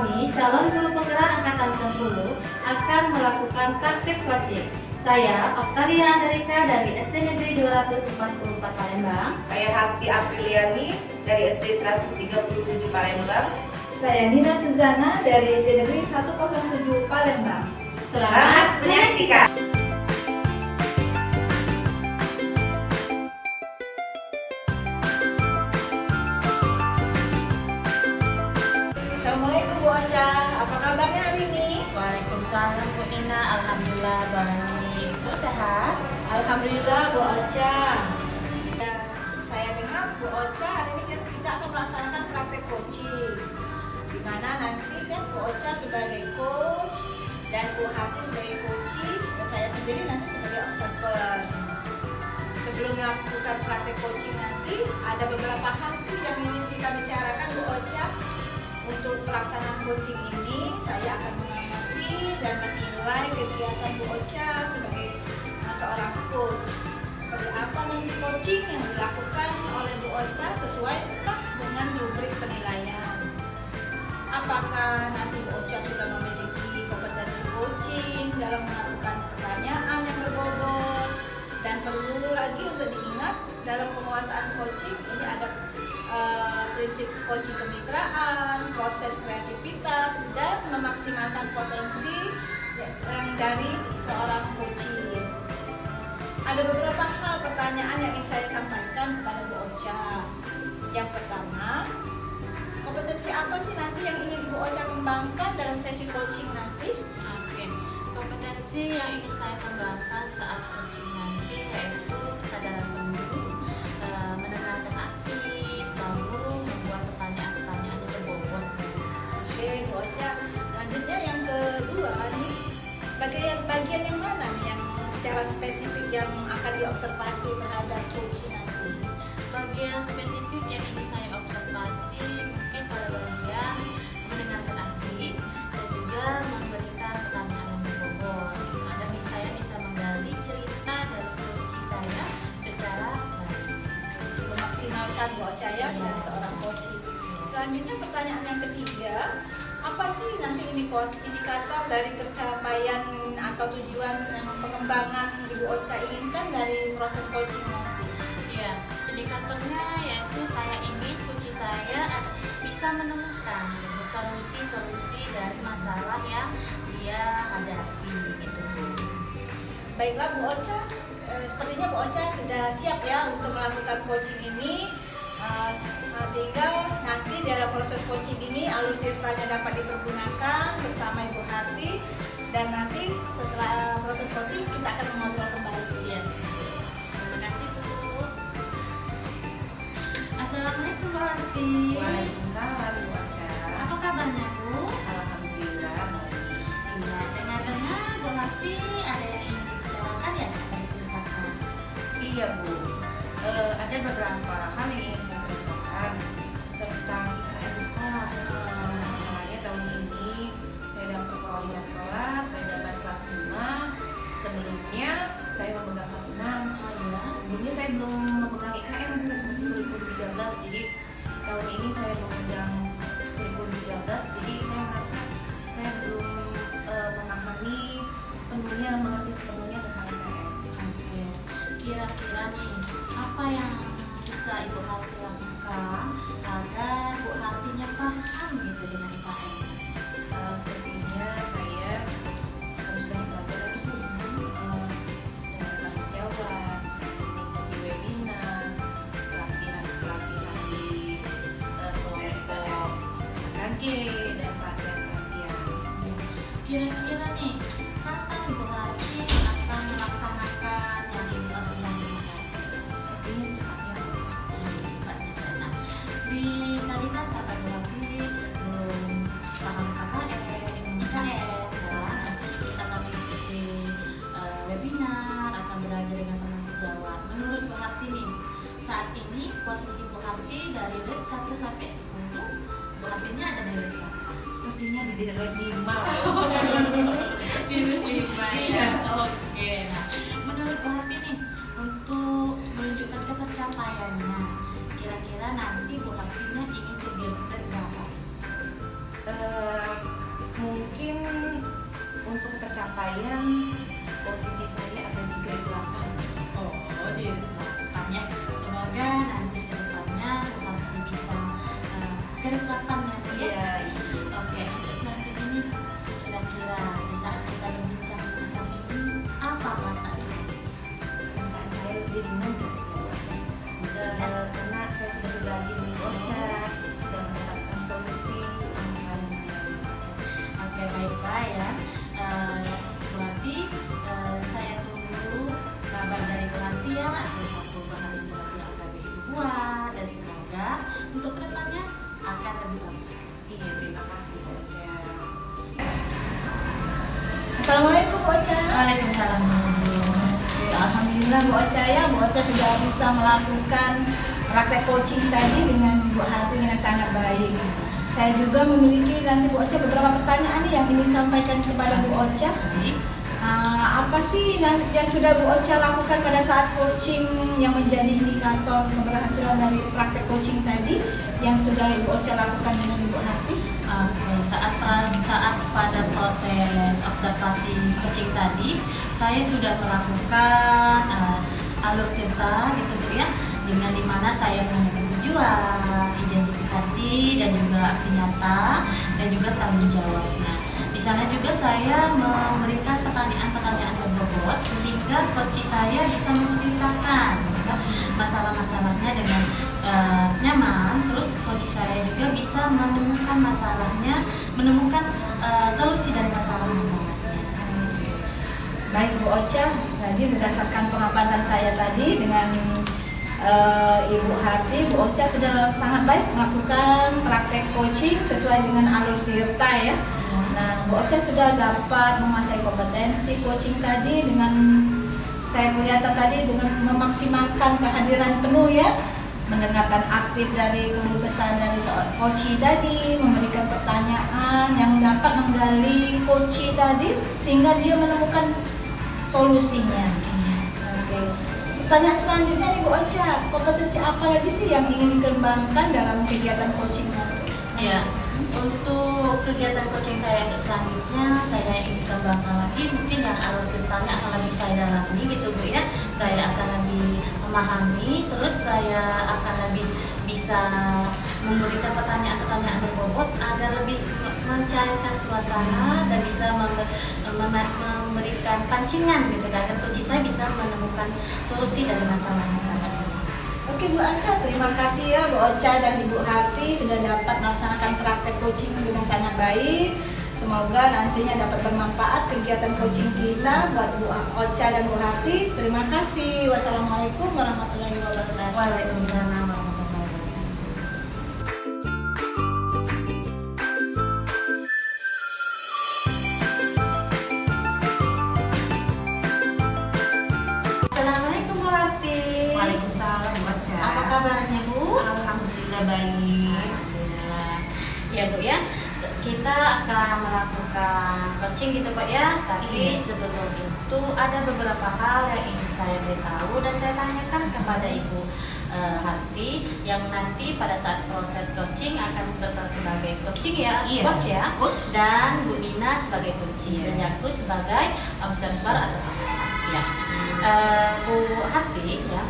kami, calon guru penggerak Angkatan 10 akan melakukan praktik coaching. Saya Oktalia Andarika dari SD Negeri 244 Palembang. Saya Hati Apriliani dari SD 137 Palembang. Saya Nina Suzana dari SD Negeri 107 Palembang. Selamat menyaksikan. Assalamualaikum Bu Ocha, apa kabarnya hari ini? Waalaikumsalam Bu Nina, alhamdulillah Bu Nini. Ibu sehat? Alhamdulillah Bu Ocha. Saya dengar Bu Ocha hari ini kan kita akan melaksanakan praktek coaching, di mana nanti kan Bu Ocha sebagai coach dan Bu Hati sebagai coaching dan saya sendiri nanti sebagai observer. Sebelum melakukan praktek coaching nanti ada beberapa hal yang ingin kita bicarakan Bu Ocha. Untuk pelaksanaan coaching ini, saya akan mengamati dan menilai kegiatan Bu Ocha sebagai seorang coach. Seperti apa nanti coaching yang dilakukan oleh Bu Ocha sesuaikah dengan rubrik penilaian? Apakah nanti Bu Ocha sudah memiliki kompetensi coaching dalam melakukan pertanyaan yang berbobot? Dan perlu lagi untuk diingat dalam penguasaan coaching ini ada prinsip coaching kemitraan, proses kreativitas, dan memaksimalkan potensi yang dari seorang coaching. Ada beberapa hal pertanyaan yang ingin saya sampaikan kepada Bu Ocha. Yang pertama, kompetensi apa sih nanti yang ingin Bu Ocha kembangkan dalam sesi coaching nanti? Oke, kompetensi yang ingin saya kembangkan saat coaching nanti yaitu kesadaran penuh, mendengarkan aktif, lalu membuat pertanyaan-pertanyaan yang berbobot. Oke, Bu Ocha. Selanjutnya yang kedua nih, bagian yang mana nih yang secara spesifik yang akan diobservasi terhadap coaching nanti? Bagian spesifik yang ingin saya observasi mungkin pada bagian mendengarkan aktif dan juga memberikan pertanyaan yang berbobot. Ada saya bisa menggali cerita dari coaching saya secara baik. Memaksimalkan Bu Ocha ya dari seorang coaching. Selanjutnya pertanyaan yang ketiga, apa sih nanti indikator dari tercapaian atau tujuan yang pengembangan Ibu Ocha inginkan dari proses coaching nanti? Ya, indikatornya yaitu saya ingin coaching saya bisa menemukan solusi-solusi dari masalah yang dia hadapi gitu. Baiklah Bu Ocha, sepertinya Bu Ocha sudah siap ya untuk melakukan coaching ini. Sehingga nanti dalam proses coaching ini alur ceritanya dapat dipergunakan bersama Ibu Hati, dan nanti setelah proses coaching kita akan mengobrol kembali. Ya. Terima kasih Bu. Assalamualaikum Bu Hati. Waalaikumsalam Bu Ocha. Apa kabarnya Bu? Alhamdulillah baik. Iya, dengar-dengar Bu Hati ada yang ingin dibicarakan ya? Ada diceritakan. Iya Bu, ada beberapa hal yang ingin saya ceritakan tentang IKM di sekolah. Masalahnya tahun ini saya dapat perwalian kelas, saya dapat kelas 5. Sebelumnya saya memegang kelas 6. Sebelumnya saya belum memegang IKM Bu, masih kurikulum 13. Jadi tahun ini saya memegang kurikulum 13. Jadi saya merasa saya belum memahami sepenuhnya, mengerti sepenuhnya tentang IKM. Oke. Kira-kira nih, apa yang bisa Ibu Hati lakukan agar Bu Hatinya paham gitu dengan IKM? Sepertinya saya harus banyak belajar lagi Bu, dengan bahasa Jawa, mengikuti webinar, pelatihan di kelompok KG dan pelatihan-pelatihan. Kira-kira nih, kapan Ibu Hati akan melaksanakan yang Ibu Hati? Sepertinya secepatnya Bu. Sifatnya enak. Di tadi kan kata Bu Hati belum paham KKN, IKM, dan bisa mengikuti webinar atau belajar dengan bahasa Jawa. Menurut Bu Hati nih, saat ini posisi Bu Hati dari rate 1 sampai 10, Bu Hatinya ada di rate berapa? Sepertinya di rate 5. Di rate 5 ya. Oke. Nah, menurut Bu Hati nih, untuk menunjukkan ketercapaiannya, kira-kira nanti Bu Hatinya ingin ke grade berapa? mungkin untuk tercapaian posisi saya ada di grade 8. Oh, di depan ya. Semoga nanti ke depannya nanti bisa ke depan nanti ya. Iya. Oke, untuk selanjutnya ini kira-kira di saat kita berbincang-bincang ini apa perasaannya? Perasaan saya lebih ringan dari Bu Ocha. Karena saya sudah berbagi dengan Bu Ocha, sudah mendapatkan solusi masalah yang terjadi. Oke, baiklah ya. Berarti saya tunggu kabar dari Buati ya, atau satu bahan yang akan dibuat, dan semoga untuk kedepannya akan lebih bagus. Iya, terima kasih Bu Ocha. Assalamualaikum Bu Ocha. Waalaikumsalam. Alhamdulillah Bu Ocha ya, Bu Ocha sudah bisa melakukan praktek coaching tadi dengan Ibu Hati dengan sangat baik. Saya juga memiliki nanti Bu Ocha beberapa pertanyaan nih yang ingin disampaikan kepada Bu Ocha. Apa sih yang sudah Bu Ocha lakukan pada saat coaching yang menjadi indikator keberhasilan dari praktek coaching tadi yang sudah Ibu Ocha lakukan dengan Ibu Hati? Oke, saat pada proses observasi coaching tadi, saya sudah melakukan alur cerita gitu Bu ya, dengan dimana saya menanyakan tujuan, identifikasi, dan juga aksi nyata, dan juga tanggung jawab. Nah, di sana juga saya memberikan pertanyaan-pertanyaan berbobot sehingga coach saya bisa menceritakan ya, masalah-masalahnya dengan nyaman. Terus coach saya juga bisa menemukan masalahnya, menemukan solusi dari masalah-masalahnya. Baik Bu Ocha, tadi berdasarkan pengamatan saya tadi dengan Ibu Hati, Bu Ocha sudah sangat baik melakukan praktek coaching sesuai dengan alur tirta ya. Nah, Bu Ocha sudah dapat menguasai kompetensi coaching tadi dengan saya kelihatan tadi dengan memaksimalkan kehadiran penuh ya, mendengarkan aktif dari keluh kesah dari seorang coach tadi, memberikan pertanyaan yang dapat menggali coach tadi sehingga dia menemukan solusinya. Oke. Pertanyaan selanjutnya nih Bu Ocha, kompetensi apa lagi sih yang ingin dikembangkan dalam kegiatan coaching nanti? Ya, untuk kegiatan coaching saya untuk selanjutnya saya ingin kembangkan lagi, mungkin yang alur ceritanya akan lebih saya dalami gitu Bu ya. Saya akan lebih memahami, terus saya akan lebih bisa memberikan pertanyaan-pertanyaan berbobot agar lebih mencairkan suasana dan bisa memberikan pancingan gitu agar coach saya bisa menemukan solusi dari masalah-masalah. Oke Bu Ocha, terima kasih ya Bu Ocha dan Ibu Hati sudah dapat melaksanakan praktek coaching dengan sangat baik. Semoga nantinya dapat bermanfaat kegiatan coaching kita buat Bu Ocha dan Bu Hati. Terima kasih. Wassalamualaikum warahmatullahi wabarakatuh. Waalaikumsalam warahmatullahi wabarakatuh. Assalamualaikum Bu Hati. Waalaikumsalam Bu Ocha. Apa kabarnya Bu? Alhamdulillah baik. Alhamdulillah. Ya Bu ya, kita akan melakukan coaching gitu Pak ya. Tapi sebelum itu ada beberapa hal yang ingin saya beritahu dan saya tanyakan kepada Ibu Hati yang nanti pada saat proses coaching akan berperan sebagai coaching ya, Iya. coach ya, Coach. dan Bu Nina sebagai coaching dan aku sebagai observer atau ya. Bu Hati ya.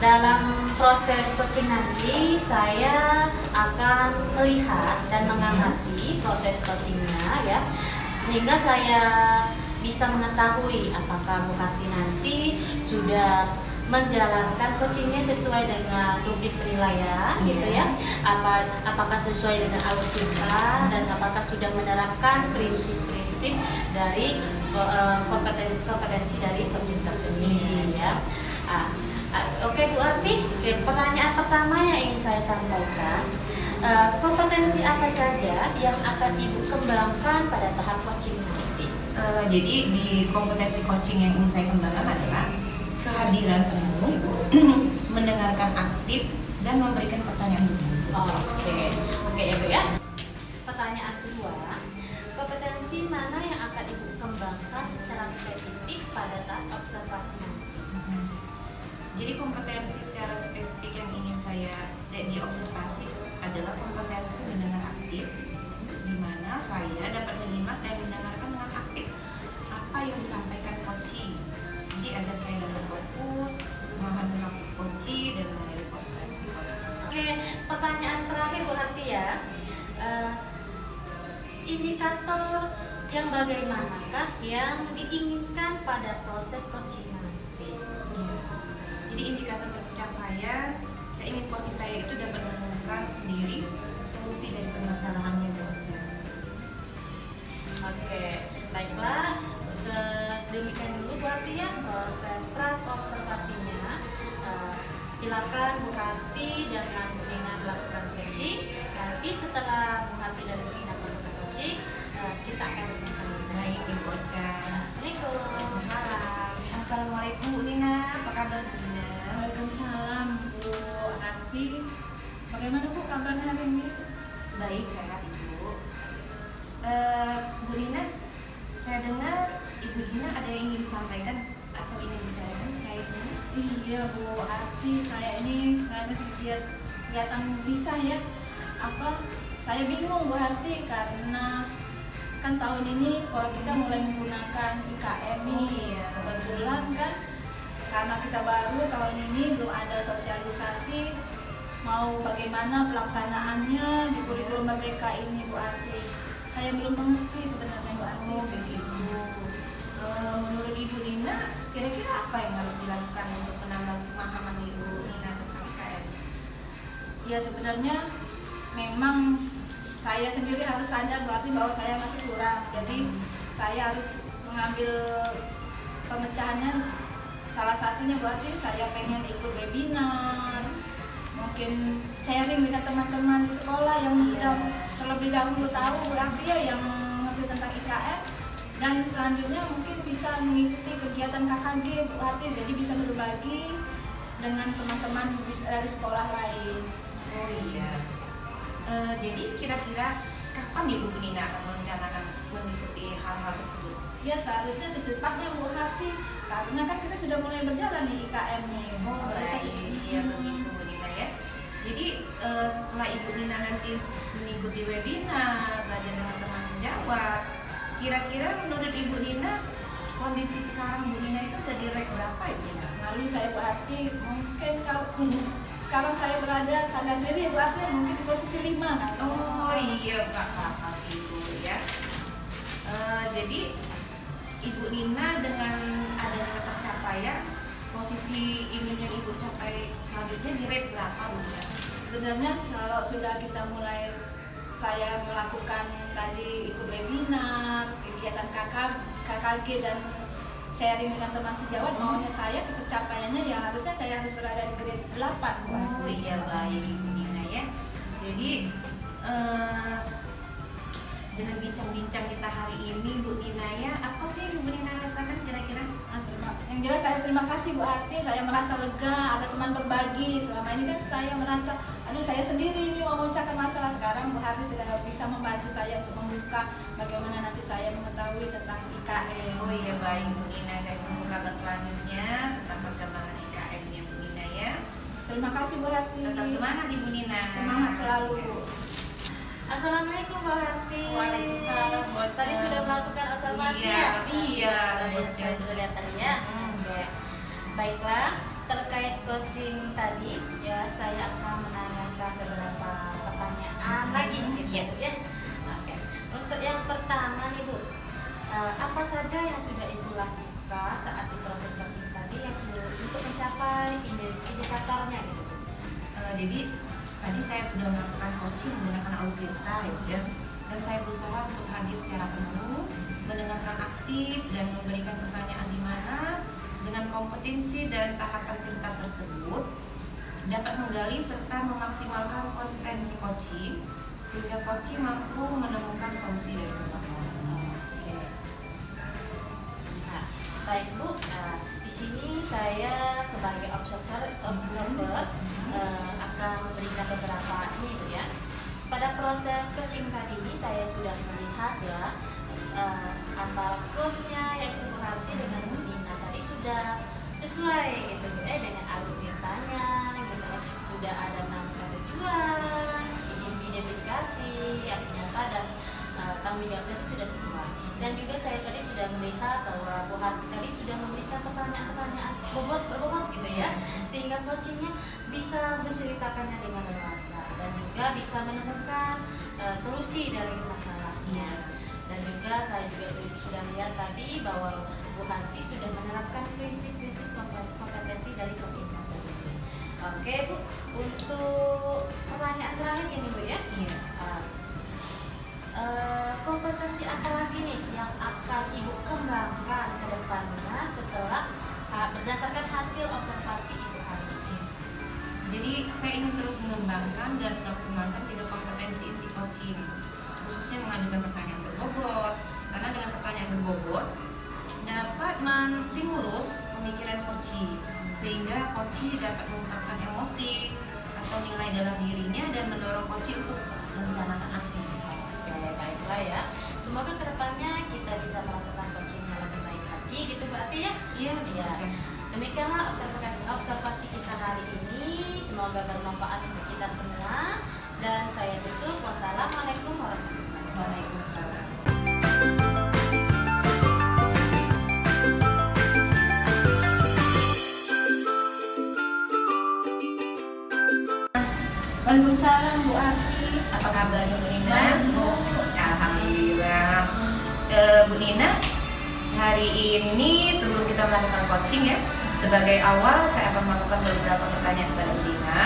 Dalam proses coaching nanti saya akan melihat dan mengamati proses coachingnya ya, sehingga saya bisa mengetahui apakah Bu Hati nanti sudah menjalankan coachingnya sesuai dengan rubrik penilaian gitu ya, apakah sesuai dengan alur kita dan apakah sudah menerapkan prinsip-prinsip dari kompetensi dari coaching tersendiri ya. Oke Bu Hati, pertanyaan pertama yang ingin saya sampaikan, kompetensi apa saja yang akan Ibu kembangkan pada tahap coaching nanti? Jadi di kompetensi coaching yang ingin saya kembangkan adalah kehadiran penuh, mendengarkan aktif, dan memberikan pertanyaan berbobot. Oke ya Bu ya. Pertanyaan kedua, kompetensi mana yang akan Ibu kembangkan secara spesifik pada saat observasi nanti? Jadi kompetensi secara spesifik yang ingin saya diobservasi adalah kompetensi mendengar aktif di mana saya dapat menyimak dan mendengarkan dengan aktif apa yang disampaikan coaching. Jadi agar saya dapat fokus, memahami maksud coaching dan mengenai potensi coaching. Oke, pertanyaan terakhir Bu Harti ya. Indikator yang bagaimanakah yang diinginkan pada proses coaching nanti? Jadi indikator pencapaian, saya ingin coaching saya itu dapat menemukan sendiri solusi dari permasalahannya Bu Ocha. Oke, baiklah. Demikian dulu Bu Harti ya proses observasinya. Silakan Bu Harti dengan Bu Nina melakukan coaching. Nanti setelah Bu Harti dan Bu Nina melakukan coaching, kita akan berbincang. Baik Ibu Ocha. Assalamualaikum. Waalaikumsalam. Assalamualaikum Bu Nina, apa kabar Bu Nina? Waalaikumsalam Bu Harti. Bagaimana Bu kabarnya hari ini? Baik, sehat Ibu. Bu Nina, saya dengar Ibu Nina ada yang ingin disampaikan atau ingin bicarakan saya ini? Iya Bu Harti, saya ada kegiatan bisa ya. Saya bingung Bu Harti karena kan tahun ini sekolah kita mulai menggunakan IKM nih. Iya. Kebetulan kan karena kita baru tahun ini belum ada sosialisasi mau bagaimana pelaksanaannya di kurikulum merdeka ini Bu Harti. Saya belum mengerti sebenarnya Bu Harti. Oh begitu. Menurut Ibu Nina, kira-kira apa yang harus dilakukan untuk menambah pemahaman Ibu Nina tentang IKM? Ya sebenarnya memang saya sendiri harus sadar berarti bahwa saya masih kurang. Jadi saya harus mengambil pemecahannya. Salah satunya berarti saya pengen ikut webinar, mungkin sharing dengan teman-teman di sekolah yang sudah terlebih dahulu tahu berarti ya yang mengerti tentang IKM. Dan selanjutnya mungkin bisa mengikuti kegiatan KKG Bu Harti, jadi bisa berbagi dengan teman-teman dari sekolah lain. Oh iya. Jadi kira-kira kapan Ibu Nina akan merencanakan mengikuti hal-hal tersebut? Ya seharusnya secepatnya Bu Harti, karena kan kita sudah mulai berjalan nih IKM nih. Oh baik, iya begitu Bu Nina ya. Jadi setelah Ibu Nina nanti mengikuti webinar, belajar dengan teman sejawat, kira-kira menurut Ibu Nina kondisi sekarang Bu Nina itu udah di rank berapa Ibu Nina? Lalu saya Bu Harti, mungkin kalau sekarang saya berada sadar diri Bu Harti mungkin di posisi 5 kan? Oh iya Kak, pas itu ya. Jadi Ibu Nina dengan adanya pencapaian posisi ini yang Ibu capai selanjutnya di rate berapa Bu Nina? Sebenarnya kalau sudah kita mulai saya melakukan tadi ikut webinar, kegiatan KKG dan sharing dengan teman sejawat, maunya saya pencapaiannya ya harusnya saya harus berada di grade 8 Bu. Oh iya baik Ibu Nina ya. Jadi dengan bincang-bincang kita hari ini Bu Nina ya, apa sih yang Bu Nina rasakan kira-kira? Yang jelas saya terima kasih Bu Harti, saya merasa lega, ada teman berbagi. Selama ini kan saya merasa, aduh saya sendiri ini mau memecahkan masalah. Sekarang Bu Harti sudah bisa membantu saya untuk membuka bagaimana nanti saya mengetahui tentang IKM. Oh iya baik Bu Nina, saya tunggu kabar selanjutnya tentang perkembangan IKM-nya Bu Nina ya. Terima kasih Bu Harti. Tetap semangat Ibu Nina. Semangat selalu Bu. Assalamualaikum Bu Harti. Waalaikumsalam, Bu Ocha. Tadi sudah melakukan observasi Iya, ya? iya, Bu Ocha. Saya sudah lihat tadi ya. Oke. Baiklah, terkait coaching tadi ya saya akan menanyakan beberapa pertanyaan lagi gitu ya. Oke. Untuk yang pertama nih Bu, apa saja yang sudah Ibu lakukan saat di proses coaching tadi yang sudah untuk mencapai indikatornya gitu? Jadi tadi saya sudah melakukan coaching menggunakan audiota ya, dan saya berusaha untuk hadir secara penuh, mendengarkan aktif dan memberikan pertanyaan di mana dengan kompetensi dan tahapan tingkat tersebut dapat menggali serta memaksimalkan potensi coaching sehingga coaching mampu menemukan solusi dari permasalahan. Oke. Nah, baik Bu. Nah, di sini saya sebagai observer akan memberikan beberapa ini Bu ya. Pada proses coaching tadi ini saya sudah melihat ya antara coachnya yaitu Bu Harti dengan Bu Nina tadi sudah sesuai gitu Bu dengan algoritmanya gitu ya. Sudah ada nangka tujuan, identifikasi, aksi nyata dan tanggung jawabnya itu sudah sesuai. Dan juga saya tadi sudah melihat bahwa Bu Hati tadi sudah memberikan pertanyaan-pertanyaan berbobot gitu ya, sehingga coachingnya bisa menceritakannya dengan leluasa dan juga bisa menemukan solusi dari masalahnya. Dan juga saya juga sudah melihat tadi bahwa Bu Hanti sudah menerapkan prinsip-prinsip kompetensi dari coaching tersebut. Oke Bu, untuk pertanyaan terakhir ini Bu ya. Iya. Kompetensi apa lagi nih yang akan Ibu kembangkan ke depannya setelah berdasarkan hasil observasi Ibu hari ini? Jadi saya ingin terus mengembangkan dan memaksimalkan 3 kompetensi inti coaching, khususnya mengajukan pertanyaan berbobot, karena dengan pertanyaan berbobot dapat menstimulus pemikiran coachee, sehingga coachee dapat mengungkapkan emosi atau nilai dalam dirinya dan mendorong coachee untuk merencanakan aksi. Oke, baiklah ya. Semoga kedepannya kita bisa melakukan coaching yang lebih baik lagi gitu Bu Ati ya. Iya, Iya. Demikianlah observasi kita hari ini. Semoga bermanfaat untuk kita semua. Dan saya tutup. Wassalamualaikum warahmatullahi wabarakatuh. Waalaikumsalam. Waalaikumsalam Bu Ati. Apa kabarnya Bu Nina? Baik, Bu. Alhamdulillah. Bu Nina, hari ini sebelum kita melakukan coaching ya, sebagai awal saya akan melakukan beberapa pertanyaan kepada Bu Nina.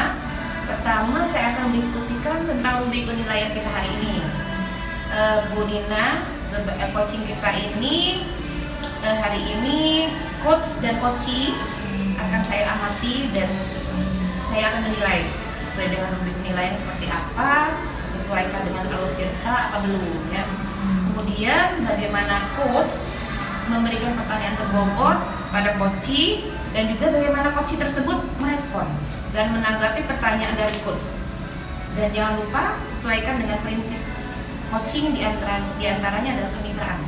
Pertama, saya akan mendiskusikan tentang lebih penilaian kita hari ini. Bu Nina, coaching kita ini hari ini coach dan coachee akan saya amati dan saya akan menilai sesuai dengan rubrik penilaian seperti apa, sesuaikan dengan alur cerita apa belum ya. Kemudian bagaimana coach memberikan pertanyaan berbobot pada coachee dan juga bagaimana coachee tersebut merespon dan menanggapi pertanyaan dari coach. Dan jangan lupa sesuaikan dengan prinsip coaching diantaranya adalah kemitraan,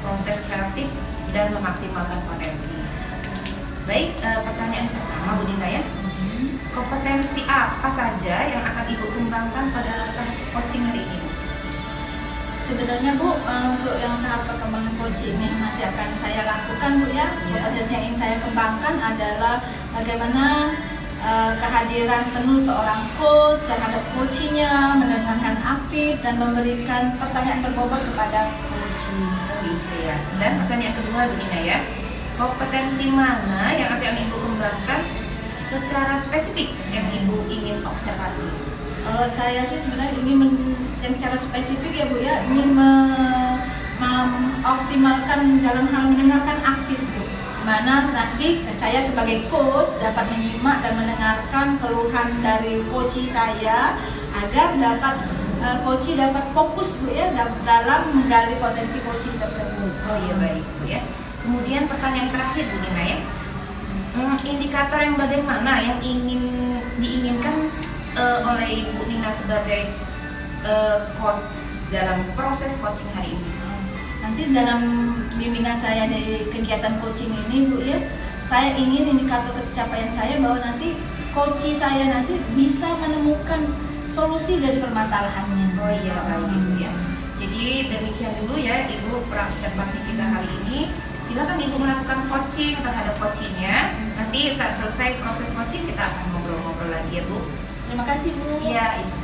proses kreatif dan memaksimalkan potensi. Baik, pertanyaan pertama Bu Dinda ya. Kompetensi apa saja yang akan Ibu kembangkan pada tahap coaching hari ini? Sebenarnya Bu, untuk yang tahap perkembangan coaching yang nanti akan saya lakukan Bu ya, kompetensi yang ingin saya kembangkan adalah bagaimana kehadiran penuh seorang coach terhadap coachee-nya, mendengarkan aktif dan memberikan pertanyaan berbobot kepada coachee. Gitu ya. Dan pertanyaan kedua Bu Nina ya. Kompetensi mana yang akan Ibu kembangkan secara spesifik yang Ibu ingin observasi? Kalau saya sih sebenarnya ingin yang secara spesifik ya Bu ya, ingin mengoptimalkan dalam hal mendengarkan aktif Bu. Mana nanti saya sebagai coach dapat menyimak dan mendengarkan keluhan dari coachee saya agar dapat coachee dapat fokus Bu ya dalam menggali potensi coachee tersebut. Oh iya, baik Bu ya. Kemudian pertanyaan terakhir Bu Nina ya. Indikator yang bagaimana yang diinginkan oleh Ibu Nina sebagai coach dalam proses coaching hari ini? Nanti dalam bimbingan saya dari kegiatan coaching ini Bu ya, saya ingin indikator kecapaian saya bahwa nanti coachee saya nanti bisa menemukan solusi dari permasalahannya. Oh iya, baik Ibu ya. Jadi demikian dulu ya Ibu observasi kita hari ini. Silakan Ibu melakukan coaching terhadap coachee-nya. Nanti saat selesai proses coaching kita akan ngobrol-ngobrol lagi ya Bu. Terima kasih Bu. Iya Ibu.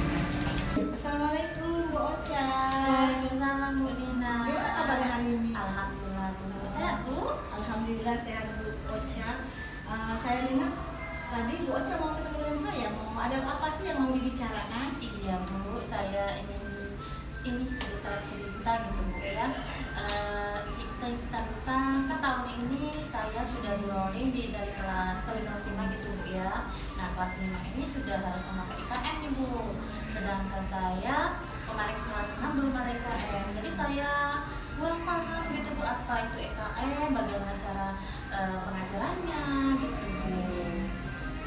Assalamualaikum Bu Ocha. Waalaikumsalam Bu Nina. Gimana kabarnya hari ini? Alhamdulillah Bu. Sehat Bu? Alhamdulillah sehat Bu Ocha. Saya dengar tadi Bu Ocha mau ketemu dengan saya. Mau ada apa sih yang mau dibicarakan? Iya Bu, saya ini cerita gitu Bu ya. Tentang ke tahun ini saya sudah di-rolling dari kelas 5 gitu Bu ya. Nah kelas 5 ini sudah harus memakai IKN nih Bu. Sedangkan saya kemarin kelas 6 belum ada IKN. Jadi saya kurang paham gitu Bu apa itu IKN, bagaimana cara pengajarannya gitu Bu.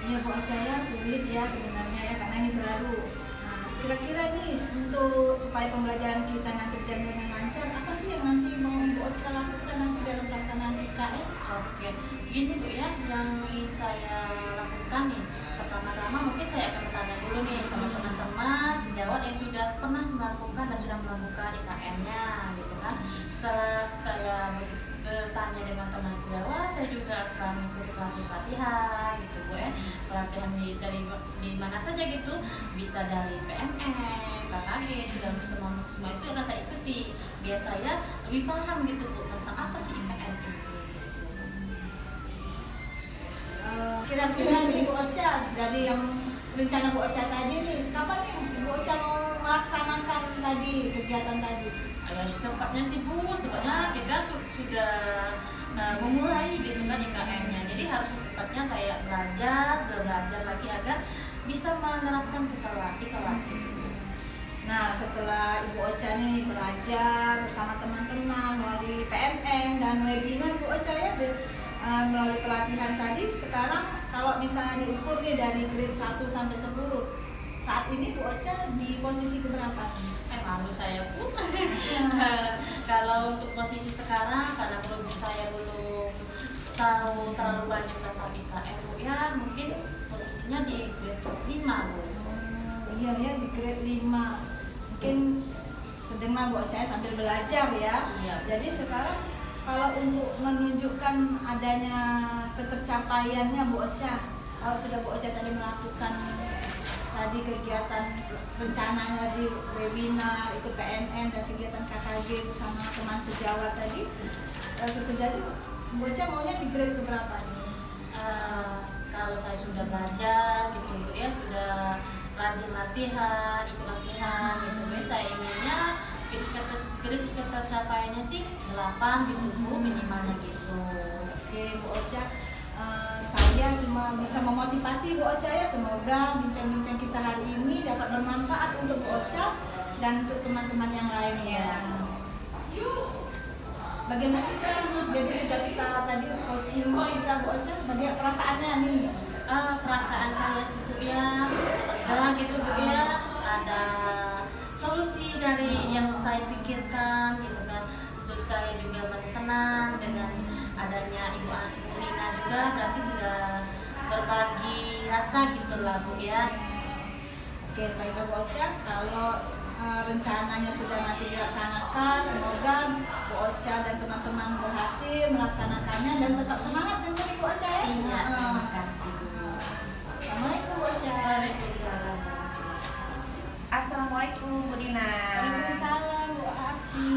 Iya Bu Ocha ya, sulit ya sebenarnya ya karena ini baru. Nah, kira-kira nih untuk supaya pembelajaran kita nanti berjalan dengan lancar, apa sih yang nanti mau Ibu Ocha lakukan nanti dalam pelaksanaan IKN? Oke, gini Bu ya, yang ingin saya lakukan nih, pertama-tama mungkin saya akan bertanya dulu nih sama teman-teman sejawat yang sudah pernah melakukan dan sudah melakukan IKN-nya. dengan teman sejawat saya juga akan mengikuti pelatihan gitu Bu ya. Pelatihan di mana saja gitu, bisa dari PMN, KKG, semua itu akan saya ikuti biar saya lebih paham gitu Bu tentang apa sih IKN ini. Kira-kira nih Bu Ocha, dari yang rencana Bu Ocha tadi nih, kapan nih Bu Ocha mau melaksanakan tadi kegiatan tadi? Ya secepatnya sih Bu, sebenarnya kita sudah memulai gitu kan IKN-nya. Jadi harus secepatnya saya belajar lagi agar bisa menerapkan di kelas gitu. Nah, setelah Ibu Ocha nih belajar bersama teman-teman melalui PMN dan webinar Bu Ocha ya, melalui pelatihan tadi, sekarang kalau misalnya diukur nih dari grade 1 sampai 10, saat ini Bu Ocha di posisi keberapa nih? Malu saya Bu. Kalau untuk posisi sekarang, karena berhubung saya belum tahu terlalu banyak tentang IKN Bu ya, mungkin posisinya di grade 5 Bu. Iya ya, di grade 5. Mungkin sedang Bu Ocha sambil belajar ya. Iya. Jadi sekarang kalau untuk menunjukkan adanya ketercapaiannya Bu Ocha, kalau sudah Bu Ocha tadi melakukan tadi kegiatan rencananya di webinar, ikut PMN dan kegiatan KKG bersama teman sejawat tadi, sesudah itu Bu Ocha maunya di grade keberapa nih? Kalau saya sudah belajar gitu Bu ya, sudah rajin latihan, ikut latihan gitu Bu, saya inginnya grade tercapainya sih 8 gitu Bu, minimalnya gitu. Oke Bu Ocha, saya cuma bisa memotivasi Bu Ocha ya, semoga bincang-bincang kita hari ini dapat bermanfaat untuk Bu Ocha dan untuk teman-teman yang lainnya. Bagaimana sekarang? Jadi sudah kita tadi coaching kita Bu Ocha, bagaimana perasaannya nih? Perasaan saya sih Bu ya, lega gitu Bu ya, ada solusi dari yang saya pikirkan gitu kan. Terus saya juga masih senang dengan adanya Ibu Nina juga, berarti sudah berbagi rasa gitulah Bu ya. Oke, baik Bu Ocha, kalau rencananya sudah nanti dilaksanakan, semoga Bu Ocha dan teman-teman berhasil melaksanakannya dan tetap semangat dengan Bu Ocha ya. Iya, terima kasih Bu. Assalamualaikum Bu Ocha. Assalamualaikum Bu Dina. Waalaikumsalam Bu Aki.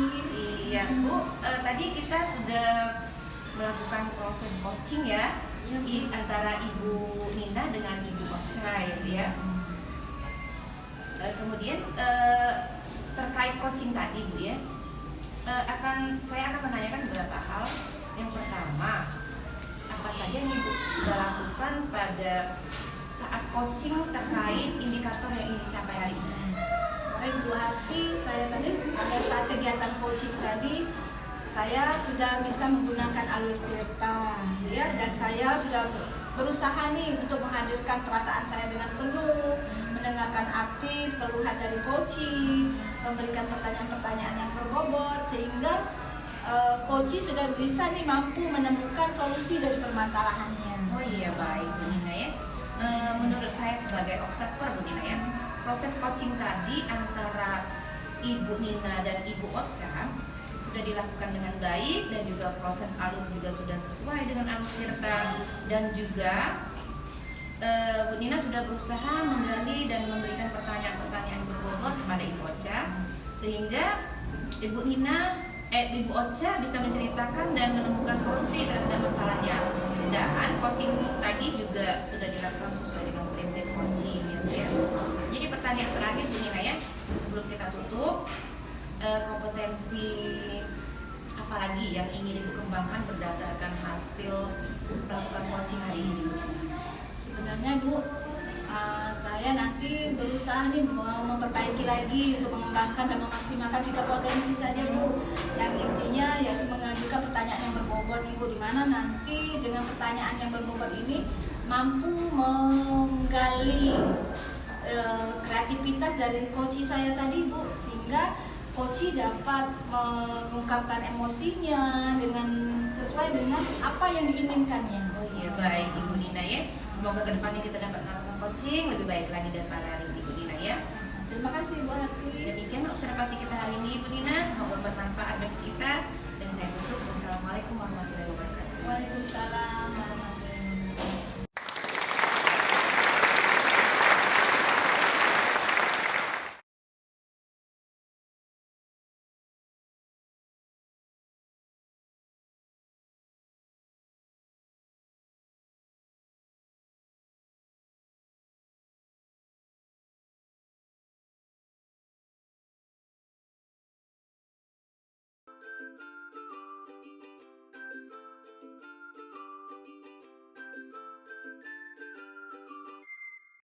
Iya Bu, tadi kita sudah melakukan proses coaching ya, antara Ibu Nina dengan Ibu Ocha ya. Kemudian terkait coaching tadi Bu ya, saya akan menanyakan beberapa hal. Yang pertama, apa saja yang Ibu sudah lakukan pada saat coaching terkait indikator yang ingin dicapai hari ini? Baik Bu Hati, saya tadi pada saat kegiatan coaching tadi, saya sudah bisa menggunakan alur cerita ya, dan saya sudah berusaha nih untuk menghadirkan perasaan saya dengan penuh, mendengarkan aktif keluhan dari coaching, memberikan pertanyaan-pertanyaan yang berbobot, sehingga coaching sudah bisa nih mampu menemukan solusi dari permasalahannya. Oh iya, baik Bu Nina ya. Menurut saya sebagai observer Bu Nina ya, proses coaching tadi antara Ibu Nina dan Ibu Ocha sudah dilakukan dengan baik, dan juga proses alur juga sudah sesuai dengan alur cerita, dan juga Bu Nina sudah berusaha menggali dan memberikan pertanyaan-pertanyaan berbobot kepada Ibu Ocha, sehingga Ibu Ocha bisa menceritakan dan menemukan solusi terhadap masalahnya. Dan coaching tadi juga sudah dilakukan sesuai dengan prinsip coaching ya. Jadi pertanyaan terakhir Bu Nina ya, sebelum kita tutup, kompetensi apa lagi yang ingin Ibu kembangkan berdasarkan hasil melakukan coaching hari ini Bu? Sebenarnya Bu, saya nanti berusaha nih mau memperbaiki lagi untuk mengembangkan dan memaksimalkan 3 potensi saja Bu. Yang intinya yaitu mengajukan pertanyaan yang berbobot nih Bu, dimana nanti dengan pertanyaan yang berbobot ini mampu menggali kreativitas dari coach saya tadi Bu, sehingga coach dapat mengungkapkan emosinya dengan sesuai dengan apa yang diinginkannya. Oh iya, baik Ibu Nina ya. Semoga kedepannya kita dapat melakukan coaching lebih baik lagi daripada hari ini Bu Nina ya. Terima kasih Bu Hati. Demikian observasi kita hari ini Bu Nina, semoga bermanfaat bagi kita, dan saya tutup. Wassalamualaikum warahmatullahi wabarakatuh. Waalaikumsalam warahmatullahi